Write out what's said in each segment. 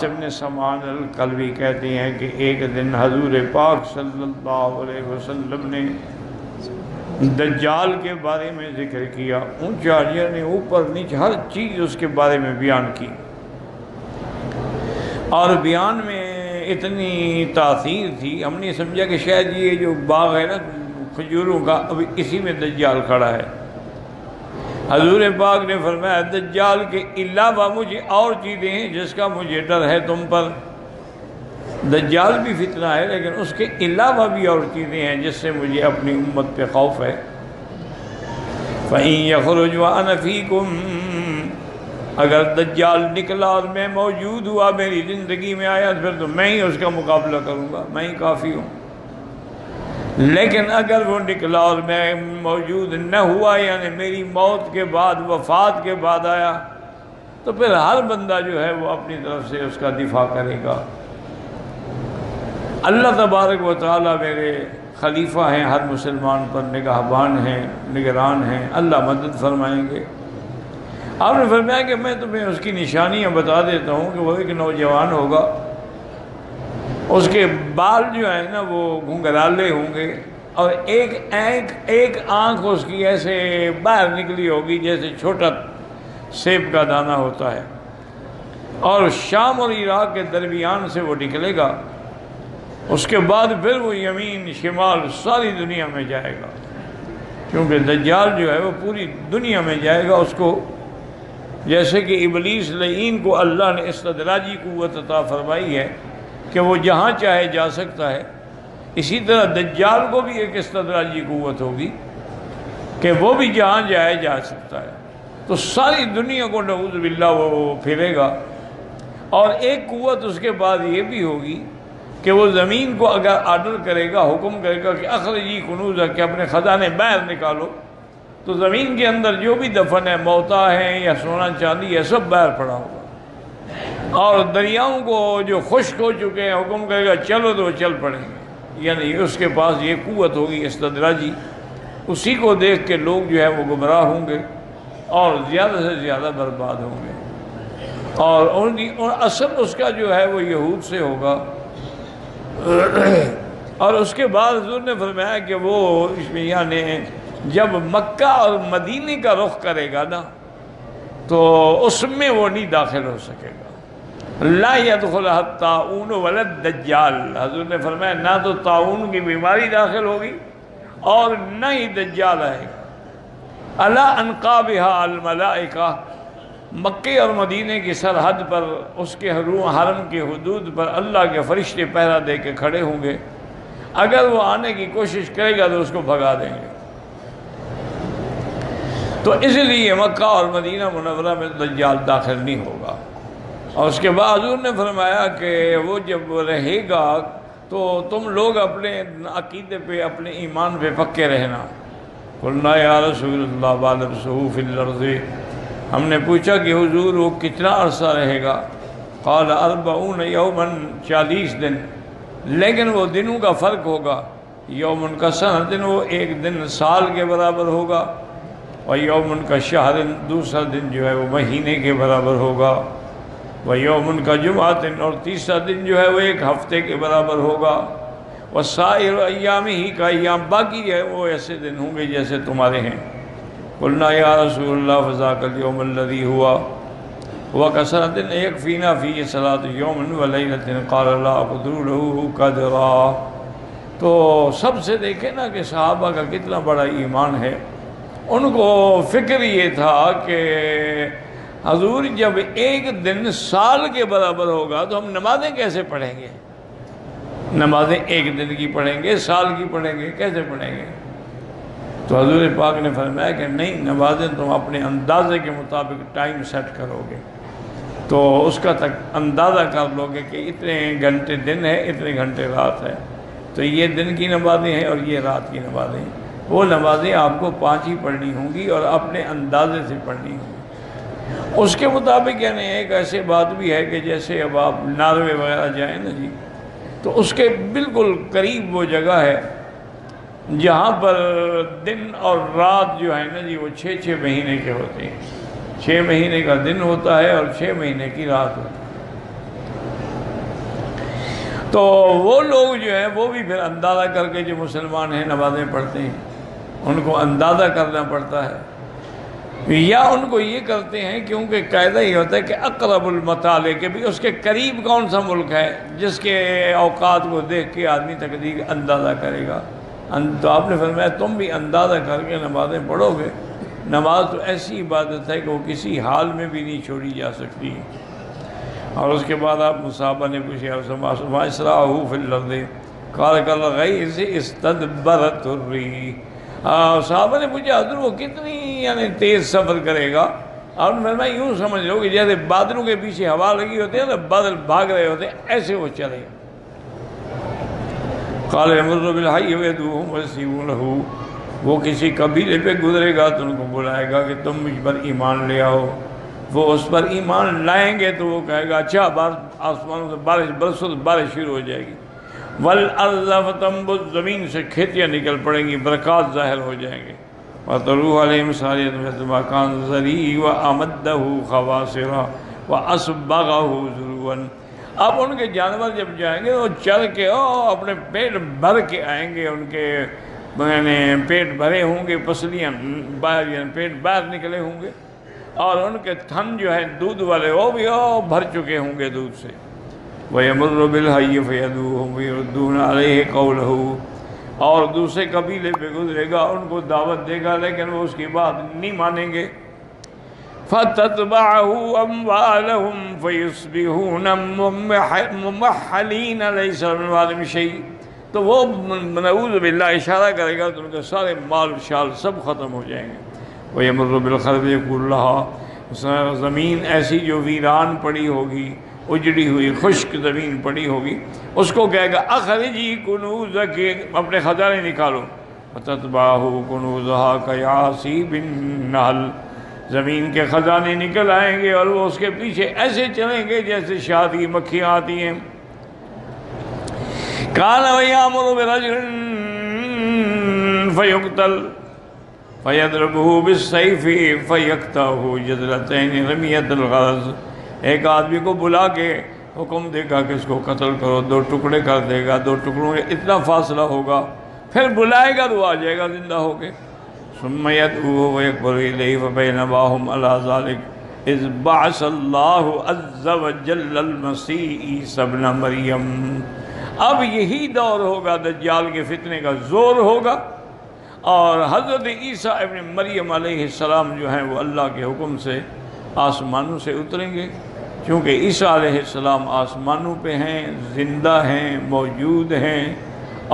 ابن سمان الکلبی کہتے ہیں کہ ایک دن حضور پاک صلی اللہ علیہ وسلم نے دجال کے بارے میں ذکر کیا. اونچاریوں نے اوپر نیچے ہر چیز اس کے بارے میں بیان کی، اور بیان میں اتنی تاثیر تھی ہم نے سمجھا کہ شاید یہ جو باغ ہے نا کھجوروں کا، ابھی اسی میں دجال کھڑا ہے. حضور پاک نے فرمایا دجال کے علاوہ مجھے اور چیزیں ہیں جس کا مجھے ڈر ہے تم پر. دجال بھی فتنہ ہے لیکن اس کے علاوہ بھی اور چیزیں ہیں جس سے مجھے اپنی امت پہ خوف ہے. فَإِن يَخْرُجْ وَأَنَا فِيكُمْ، اگر دجال نکلا اور میں موجود ہوا، میری زندگی میں آیا، پھر تو میں ہی اس کا مقابلہ کروں گا، میں ہی کافی ہوں. لیکن اگر وہ نکلا اور میں موجود نہ ہوا، یعنی میری موت کے بعد، وفات کے بعد آیا، تو پھر ہر بندہ جو ہے وہ اپنی طرف سے اس کا دفاع کرے گا. اللہ تبارک و تعالیٰ میرے خلیفہ ہیں، ہر مسلمان پر نگہبان ہیں، نگران ہیں، اللہ مدد فرمائیں گے. آپ نے فرمایا کہ میں تمہیں اس کی نشانیاں بتا دیتا ہوں کہ وہ ایک نوجوان ہوگا، اس کے بال جو ہیں نا وہ گھنگرالے ہوں گے، اور ایک آنکھ اس کی ایسے باہر نکلی ہوگی جیسے چھوٹا سیب کا دانہ ہوتا ہے، اور شام اور عراق کے درمیان سے وہ نکلے گا. اس کے بعد پھر وہ یمین شمال ساری دنیا میں جائے گا، کیونکہ دجال جو ہے وہ پوری دنیا میں جائے گا. اس کو جیسے کہ ابلیس لعین کو اللہ نے استدراجی قوت عطا فرمائی ہے کہ وہ جہاں چاہے جا سکتا ہے، اسی طرح دجال کو بھی ایک استدراجی قوت ہوگی کہ وہ بھی جہاں جائے جا سکتا ہے. تو ساری دنیا کو نعوذ باللہ وہ پھرے گا. اور ایک قوت اس کے بعد یہ بھی ہوگی کہ وہ زمین کو اگر آرڈر کرے گا، حکم کرے گا کہ اخرجی کنوزہ، کہ اپنے خزانے باہر نکالو، تو زمین کے اندر جو بھی دفن ہے، موتا ہے یا سونا چاندی ہے، سب باہر پڑا ہوگا. اور دریاؤں کو جو خشک ہو چکے ہیں حکم کرے گا چلو تو وہ چل پڑیں گے. یعنی اس کے پاس یہ قوت ہوگی استدراجی. اسی کو دیکھ کے لوگ جو ہے وہ گمراہ ہوں گے اور زیادہ سے زیادہ برباد ہوں گے. اور اصل اس کا جو ہے وہ یہود سے ہوگا. اور اس کے بعد حضور نے فرمایا کہ وہ اس میں یعنی جب مکہ اور مدینے کا رخ کرے گا نا تو اس میں وہ نہیں داخل ہو سکے گا. لا يدخلها الطاعون ولا الدجال. حضور نے فرمایا نہ تو طاعون کی بیماری داخل ہوگی اور نہ ہی دجال آئے گا. الا انقابها الملائکہ، مکے اور مدینے کی سرحد پر، اس کے حرم کی حدود پر اللہ کے فرشتے پہرا دے کے کھڑے ہوں گے. اگر وہ آنے کی کوشش کرے گا تو اس کو بھگا دیں گے. تو اس لیے مکہ اور مدینہ منورہ میں دجال داخل نہیں ہوگا. اور اس کے بعد حضور نے فرمایا کہ وہ جب رہے گا تو تم لوگ اپنے عقیدے پہ، اپنے ایمان پہ پکے رہنا. قلنا یا رسول اللہ بَالَبْسُهُ فِي الْأَرْضِ، ہم نے پوچھا کہ حضور وہ کتنا عرصہ رہے گا؟ قال 40 یوماً، 40 دن. لیکن وہ دنوں کا فرق ہوگا. یومن کا سنۃ، وہ ایک دن سال کے برابر ہوگا، اور یومن کا شہر، دوسرا دن جو ہے وہ مہینے کے برابر ہوگا، وہ یومن کا جمعہ، اور تیسرا دن جو ہے وہ ایک ہفتے کے برابر ہوگا. وہ سائر ایام ہی کا ایام، باقی جو ہے وہ ایسے دن ہوں گے جیسے تمہارے ہیں. قلنا یا رسول اللہ فذاک الیوم الذی ہوا وکثرۃ یکفینا فیہ صلاۃ یوم ولیلۃ قال لا اقدر له قدرا. تو سب سے دیکھیں نا کہ صحابہ کا کتنا بڑا ایمان ہے. ان کو فکر یہ تھا کہ حضور جب ایک دن سال کے برابر ہوگا تو ہم نمازیں کیسے پڑھیں گے؟ نمازیں ایک دن کی پڑھیں گے، سال کی پڑھیں گے، کیسے پڑھیں گے؟ تو حضور پاک نے فرمایا کہ نہیں، نمازیں تم اپنے اندازے کے مطابق ٹائم سیٹ کرو گے تو اس کا تک اندازہ کر لو گے کہ اتنے گھنٹے دن ہے، اتنے گھنٹے رات ہے. تو یہ دن کی نمازیں ہیں اور یہ رات کی نمازیں ہیں. وہ نمازیں آپ کو 5 ہی پڑھنی ہوں گی اور اپنے اندازے سے پڑھنی ہوں گی. اس کے مطابق یعنی ایک ایسی بات بھی ہے کہ جیسے اب آپ ناروے وغیرہ جائیں نا جی، تو اس کے بالکل قریب وہ جگہ ہے جہاں پر دن اور رات جو ہے نا جی وہ 6 مہینے کے ہوتے ہیں. 6 مہینے کا دن ہوتا ہے اور 6 مہینے کی رات ہوتی ہے. تو وہ لوگ جو ہیں وہ بھی پھر اندازہ کر کے جو مسلمان ہیں نمازیں پڑھتے ہیں ان کو اندازہ کرنا پڑتا ہے، یا ان کو یہ کرتے ہیں کیونکہ قاعدہ یہ ہوتا ہے کہ اقرب المطالع کہ بھی اس کے قریب کون سا ملک ہے جس کے اوقات کو دیکھ کے آدمی تقدیر اندازہ کرے گا۔ تو آپ نے فرمایا تم بھی اندازہ کر کے نمازیں پڑھو گے۔ نماز تو ایسی عبادت ہے کہ وہ کسی حال میں بھی نہیں چھوڑی جا سکتی۔ اور اس کے بعد آپ صحابہ نے پوچھا وَأَسْرَعُهُ فِي الْأَرْضِ قَالَ كَالْغَيْثِ اسْتَدْبَرَتْ الرِّيحُ۔ صحابہ نے پوچھا حضور وہ کتنی یعنی تیز سفر کرے گا؟ آپ نے فرمایا یوں سمجھ لو کہ جیسے بادلوں کے پیچھے ہوا لگی ہوتی ہے نا، بادل بھاگ رہے ہوتے ہیں، ایسے وہ چلے۔ قَالَ يَمُرُّ بِالْحَيِّ وَيَدْعُوهُمْ وَيَسْتَجِيبُ لَهُ۔ وہ کسی قبیلے پہ گزرے گا تو ان کو بلائے گا کہ تم مجھ پر ایمان لے آؤ، وہ اس پر ایمان لائیں گے تو وہ کہے گا اچھا آسمانوں سے بارش برسو تو بارش شروع ہو جائے گی۔ وَالْأَرْضَ فَتَنبُتُ، زمین سے کھیتیاں نکل پڑیں گی، برکات ظاہر ہو جائیں گے۔ وَتَرُوحُ عَلَيْهِمْ صَارِيَةٌ مِثْلُ مَا كَانَ زَرِيعًا وَأَمَدَّهُ خَوَاصِرَ وَأَصْبَغَهُ ذُرُوًا۔ اب ان کے جانور جب جائیں گے وہ چل کے اپنے پیٹ بھر کے آئیں گے، ان کے پیٹ بھرے ہوں گے، پسلیاں باہر یعنی پیٹ باہر نکلے ہوں گے، اور ان کے تھن جو ہیں دودھ والے وہ بھی بھر چکے ہوں گے دودھ سے۔ وَيَمُرُّ بِالْحَيِّ فَيَدْعُوهُمْ وَيَرُدُّونَ عَلَيْهِ قَوْلَهُ، اور دوسرے قبیلے پہ گزرے گا ان کو دعوت دے گا لیکن وہ اس کی بات نہیں مانیں گے۔ فَتَتْبَعُهُ أَمْوَالَهُمْ فَيُصْبِحُونَ مُمَحَّلِينَ لَيْسَ مِنْ أَمْوَالِهِمْ شَيْءٌ، تو وہ نعوذ باللہ اشارہ کرے گا تو ان کے سارے مال شال سب ختم ہو جائیں گے۔ وَيَمُرُّ بِالْخَرْبِ يَقُولُ لَهَا، زمین ایسی جو ویران پڑی ہوگی، اجڑی ہوئی خشک زمین پڑی ہوگی، اس کو کہے گا اخرجی کنوزک، اپنے خزانے نکالو۔ وَتَتْبَعُهُ كُنُوزُهَا كَيَعْصِيبِ النَّحْلِ، زمین کے خزانے نکل آئیں گے اور وہ اس کے پیچھے ایسے چلیں گے جیسے شہد کی مکھیاں آتی ہیں۔ كَانَ وَيَأْمُرُ بِرَجُلٍ فَيُقْتَلْ فَيَضْرِبُهُ بِالسَّيْفِ فَيَقْطَعُهُ جَزْلَتَيْنِ رَمِيَةَ الْغَرَضِ، ایک آدمی کو بلا کے حکم دے گا کہ اس کو قتل کرو، دو ٹکڑے کر دے گا، دو ٹکڑوں میں اتنا فاصلہ ہوگا، پھر بلائے گا تو آ جائے گا زندہ ہو کے۔ ثم يدعوه ويكبر إليه فبينما هم على ذلك إذ بعث الله عز وجل المسيح عيسى ابن مریم۔ اب یہی دور ہوگا دجال کے فتنے کا زور ہوگا، اور حضرت عیسیٰ ابن مریم علیہ السلام جو ہیں وہ اللہ کے حکم سے آسمانوں سے اتریں گے، چونکہ عیسیٰ علیہ السلام آسمانوں پہ ہیں، زندہ ہیں، موجود ہیں،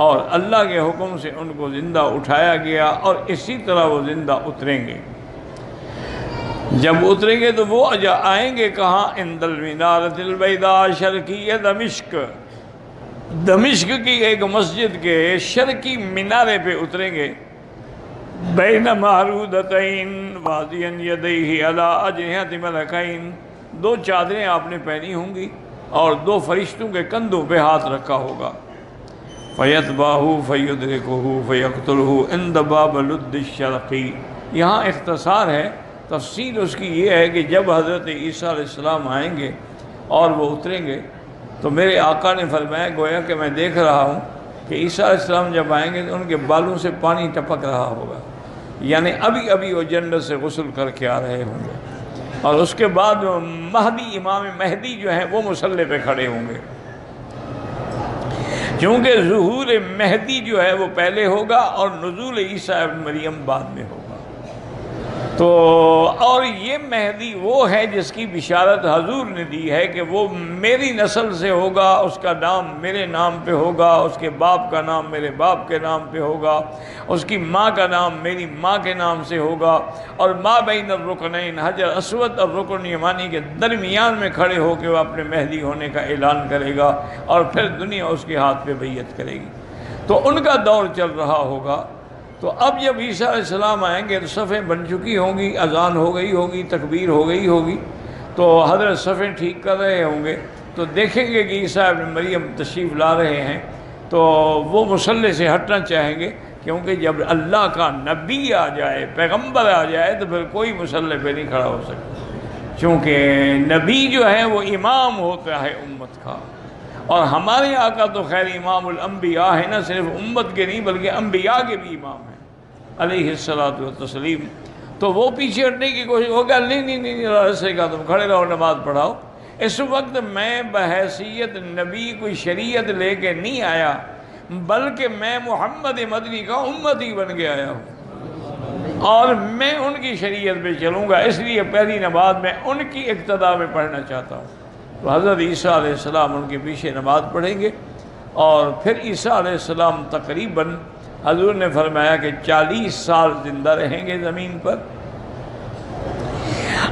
اور اللہ کے حکم سے ان کو زندہ اٹھایا گیا، اور اسی طرح وہ زندہ اتریں گے۔ جب اتریں گے تو وہ آئیں گے کہاں؟ عند المنارۃ البیضاء شرقیہ دمشق، دمشق کی ایک مسجد کے شرقی مینارے پہ اتریں گے۔ بین معروضتین واضعا یدیہ علی اجنحۃ ملکین، دو چادریں آپ نے پہنی ہوں گی اور دو فرشتوں کے کندھوں پہ ہاتھ رکھا ہوگا۔ فَيَتْبَعُهُ فَيُدْرِكُهُ فَيَقْتُلُهُ عِنْدَ بَابِ لُدِّ الشَّرْقِ۔ یہاں اختصار ہے، تفصیل اس کی یہ ہے کہ جب حضرت عیسیٰ علیہ السلام آئیں گے اور وہ اتریں گے تو میرے آقا نے فرمایا گویا کہ میں دیکھ رہا ہوں کہ عیسیٰ علیہ السلام جب آئیں گے تو ان کے بالوں سے پانی ٹپک رہا ہوگا، یعنی ابھی ابھی وہ جنت سے غسل کر کے آ رہے ہوں گے، اور اس کے بعد مہدی، امام مہدی جو ہیں وہ مصلی پہ کھڑے ہوں گے، کیونکہ ظہور مہدی جو ہے وہ پہلے ہوگا اور نزول عیسیٰ ابن مریم بعد میں ہوگا۔ تو اور یہ مہدی وہ ہے جس کی بشارت حضور نے دی ہے کہ وہ میری نسل سے ہوگا، اس کا نام میرے نام پہ ہوگا، اس کے باپ کا نام میرے باپ کے نام پہ ہوگا، اس کی ماں کا نام میری ماں کے نام سے ہوگا، اور ما بین الرکنین، حجر اسود اور رکن یمانی کے درمیان میں کھڑے ہو کے وہ اپنے مہدی ہونے کا اعلان کرے گا، اور پھر دنیا اس کے ہاتھ پہ بیعت کرے گی۔ تو ان کا دور چل رہا ہوگا۔ تو اب جب عیسیٰ علیہ السلام آئیں گے تو صفیں بن چکی ہوں گی، اذان ہو گئی ہوگی، تکبیر ہو گئی ہوگی، تو حضرت صفیں ٹھیک کر رہے ہوں گے، تو دیکھیں گے کہ عیسیٰ ابن مریم تشریف لا رہے ہیں، تو وہ مصلی سے ہٹنا چاہیں گے، کیونکہ جب اللہ کا نبی آ جائے، پیغمبر آ جائے، تو پھر کوئی مصلی پہ نہیں کھڑا ہو سکتا، چونکہ نبی جو ہے وہ امام ہوتا ہے امت کا، اور ہمارے آقا تو خیر امام الانبیاء ہے، نہ صرف امت کے نہیں بلکہ انبیاء کے بھی امام ہیں علیہ الصلاۃ والتسلیم۔ تو وہ پیچھے ہٹنے کی کوشش ہوگا، نہیں رسے کا تم کھڑے رہو، نماز پڑھاؤ۔ اس وقت میں بحیثیت نبی کوئی شریعت لے کے نہیں آیا، بلکہ میں محمد مدنی کا امتی بن کے آیا ہوں، اور میں ان کی شریعت پہ چلوں گا، اس لیے پہلی نماز میں ان کی اقتداء میں پڑھنا چاہتا ہوں۔ تو حضرت عیسیٰ علیہ السلام ان کے پیچھے نماز پڑھیں گے، اور پھر عیسیٰ علیہ السلام تقریباً حضور نے فرمایا کہ 40 سال زندہ رہیں گے زمین پر،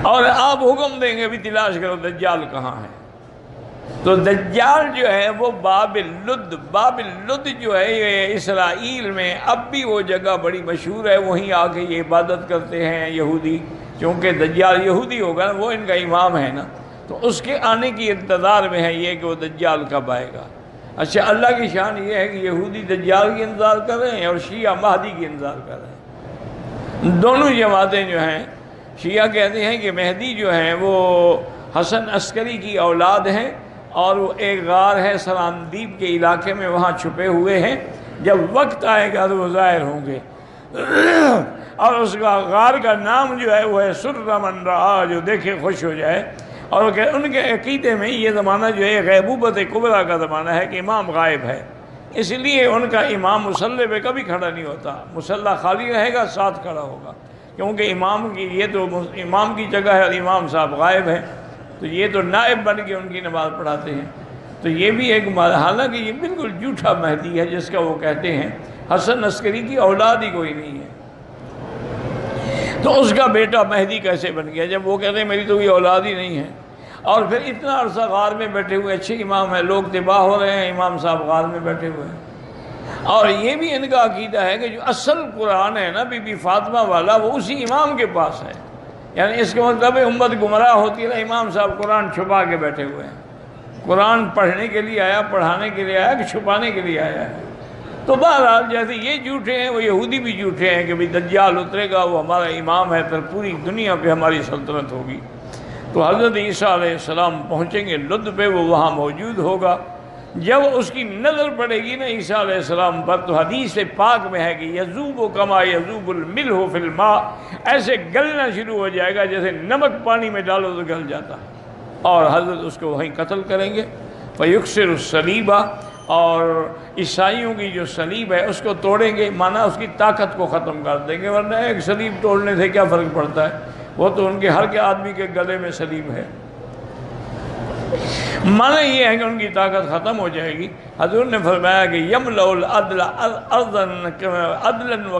اور آپ حکم دیں گے بھی تلاش کرو دجال کہاں ہے۔ تو دجال جو ہے وہ باب لد جو ہے یہ اسرائیل میں اب بھی وہ جگہ بڑی مشہور ہے، وہیں آ کے یہ عبادت کرتے ہیں یہودی، چونکہ دجال یہودی ہوگا نا، وہ ان کا امام ہے نا، تو اس کے آنے کی انتظار میں ہے یہ کہ وہ دجال کب آئے گا۔ اچھا، اللہ کی شان یہ ہے کہ یہودی دجال کی انتظار کر رہے ہیں اور شیعہ مہدی کی انتظار کر رہے ہیں۔ دونوں جماعتیں جو ہیں، شیعہ کہتے ہیں کہ مہدی جو ہیں وہ حسن عسکری کی اولاد ہیں، اور وہ ایک غار ہے سراندیب کے علاقے میں، وہاں چھپے ہوئے ہیں، جب وقت آئے گا تو وہ ظاہر ہوں گے، اور اس کا غار کا نام جو ہے وہ ہے سر من رآ، جو دیکھے خوش ہو جائے۔ اور ان کے عقیدے میں یہ زمانہ جو ہے غیبوبت کبریٰ کا زمانہ ہے کہ امام غائب ہے، اس لیے ان کا امام مصلی پہ کبھی کھڑا نہیں ہوتا، مصلی خالی رہے گا، ساتھ کھڑا ہوگا، کیونکہ امام کی یہ تو امام کی جگہ ہے اور امام صاحب غائب ہے، تو یہ تو نائب بن کے ان کی نماز پڑھاتے ہیں۔ تو یہ بھی ایک حالانکہ یہ بالکل جھوٹا مہدی ہے جس کا وہ کہتے ہیں حسن عسکری کی اولاد ہی کوئی نہیں ہے، تو اس کا بیٹا مہدی کیسے بن گیا جب وہ کہتے ہیں میری تو کوئی اولاد ہی نہیں ہے؟ اور پھر اتنا عرصہ غار میں بیٹھے ہوئے، اچھے امام ہیں، لوگ تباہ ہو رہے ہیں، امام صاحب غار میں بیٹھے ہوئے ہیں۔ اور یہ بھی ان کا عقیدہ ہے کہ جو اصل قرآن ہے نا بی بی فاطمہ والا، وہ اسی امام کے پاس ہے، یعنی اس کا مطلب امت گمراہ ہوتی ہے نا، امام صاحب قرآن چھپا کے بیٹھے ہوئے ہیں، قرآن پڑھنے کے لیے آیا، پڑھانے کے لیے آیا کہ چھپانے کے لیے آیا ہے؟ تو بہرحال جیسے یہ جھوٹے ہیں، وہ یہودی بھی جھوٹے ہیں کہ بھئی دجال اترے گا، وہ ہمارا امام ہے، پھر پوری دنیا پہ ہماری سلطنت ہوگی۔ تو حضرت عیسیٰ علیہ السلام پہنچیں گے لد پہ، وہ وہاں موجود ہوگا۔ جب اس کی نظر پڑے گی نا عیسیٰ علیہ السلام پر، تو حدیث پاک میں ہے کہ یذوب کما یذوب الملح فی الماء، ایسے گلنا شروع ہو جائے گا جیسے نمک پانی میں ڈالو تو گل جاتا ہے، اور حضرت اس کو وہیں قتل کریں گے۔ فیکسر الصلیب، اور عیسائیوں کی جو صلیب ہے اس کو توڑیں گے، مانا اس کی طاقت کو ختم کر دیں گے، ورنہ ایک صلیب توڑنے سے کیا فرق پڑتا ہے، وہ تو ان کے ہر کے آدمی کے گلے میں صلیب ہے۔ معنی یہ ہے کہ ان کی طاقت ختم ہو جائے گی۔ حضور نے فرمایا کہ یملأ العدل عدلا و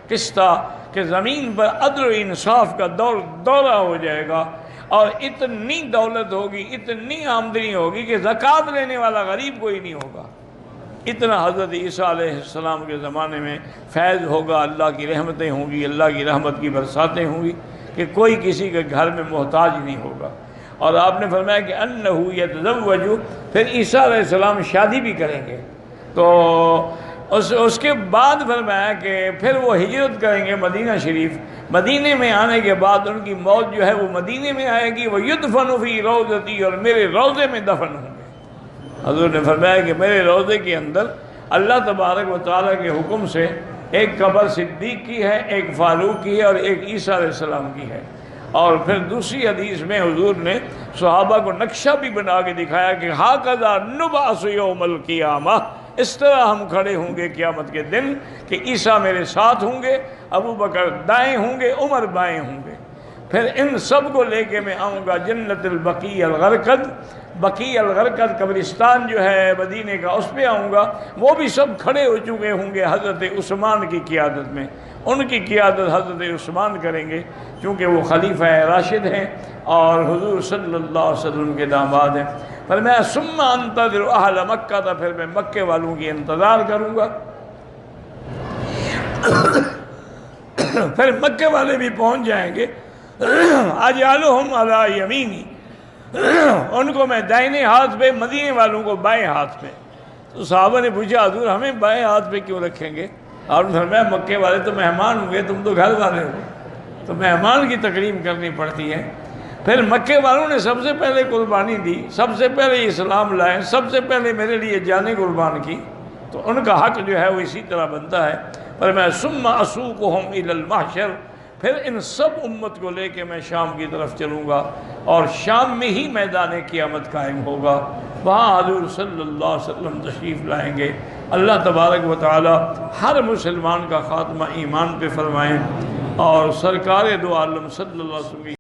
قسطا، کہ زمین پر عدل و انصاف کا دورہ ہو جائے گا، اور اتنی دولت ہوگی، اتنی آمدنی ہوگی کہ زکوٰۃ لینے والا غریب کوئی نہیں ہوگا۔ اتنا حضرت عیسیٰ علیہ السلام کے زمانے میں فیض ہوگا، اللہ کی رحمتیں ہوں گی، اللہ کی رحمت کی برساتیں ہوں گی کہ کوئی کسی کے گھر میں محتاج نہیں ہوگا۔ اور آپ نے فرمایا کہ انہ یتزوج، پھر عیسیٰ علیہ السلام شادی بھی کریں گے۔ تو اس کے بعد فرمایا کہ پھر وہ ہجرت کریں گے مدینہ شریف، مدینے میں آنے کے بعد ان کی موت جو ہے وہ مدینے میں آئے گی، وہ یدفن فی روضتی، اور میرے روضے میں دفن ہوں گے۔ حضور نے فرمایا کہ میرے روضے کے اندر اللہ تبارک و تعالیٰ کے حکم سے ایک قبر صدیق کی ہے، ایک فاروق کی ہے، اور ایک عیسیٰ علیہ السلام کی ہے۔ اور پھر دوسری حدیث میں حضور نے صحابہ کو نقشہ بھی بنا کے دکھایا کہ ہاکذا نبعث یوم القیامہ، اس طرح ہم کھڑے ہوں گے قیامت کے دن کہ عیسیٰ میرے ساتھ ہوں گے، ابو بکر دائیں ہوں گے، عمر بائیں ہوں گے، پھر ان سب کو لے کے میں آؤں گا جنت البقیع الغرقد، بقیع الغرقد قبرستان جو ہے مدینے کا، اس پہ آؤں گا، وہ بھی سب کھڑے ہو چکے ہوں گے حضرت عثمان کی قیادت میں، ان کی قیادت حضرت عثمان کریں گے کیونکہ وہ خلیفہ راشد ہیں اور حضور صلی اللہ علیہ وسلم کے داماد ہیں۔ فرمایا ثم انتظر اہل مکہ، تھا پھر میں مکے والوں کی انتظار کروں گا۔ پھر مکے والے بھی پہنچ جائیں گے، اجعلہم علی یمینی، ان کو میں دائنے ہاتھ پہ، مدینے والوں کو بائیں ہاتھ پہ۔ تو صحابہ نے پوچھا حضور ہمیں بائیں ہاتھ پہ کیوں رکھیں گے؟ اور فرمایا مکے والے تو مہمان ہوں گے، تم تو گھر والے ہو، تو مہمان کی تکریم کرنی پڑتی ہے۔ پھر مکے والوں نے سب سے پہلے قربانی دی، سب سے پہلے اسلام لائے، سب سے پہلے میرے لیے جانیں قربان کی، تو ان کا حق جو ہے وہ اسی طرح بنتا ہے۔ پر میں ثم اسوقہم الی المحشر، پھر ان سب امت کو لے کے میں شام کی طرف چلوں گا، اور شام میں ہی میدان قیامت قائم ہوگا، وہاں حضور صلی اللہ علیہ وسلم تشریف لائیں گے۔ اللہ تبارک و تعالی ہر مسلمان کا خاتمہ ایمان پہ فرمائیں، اور سرکار دو عالم صلی اللہ علیہ وسلم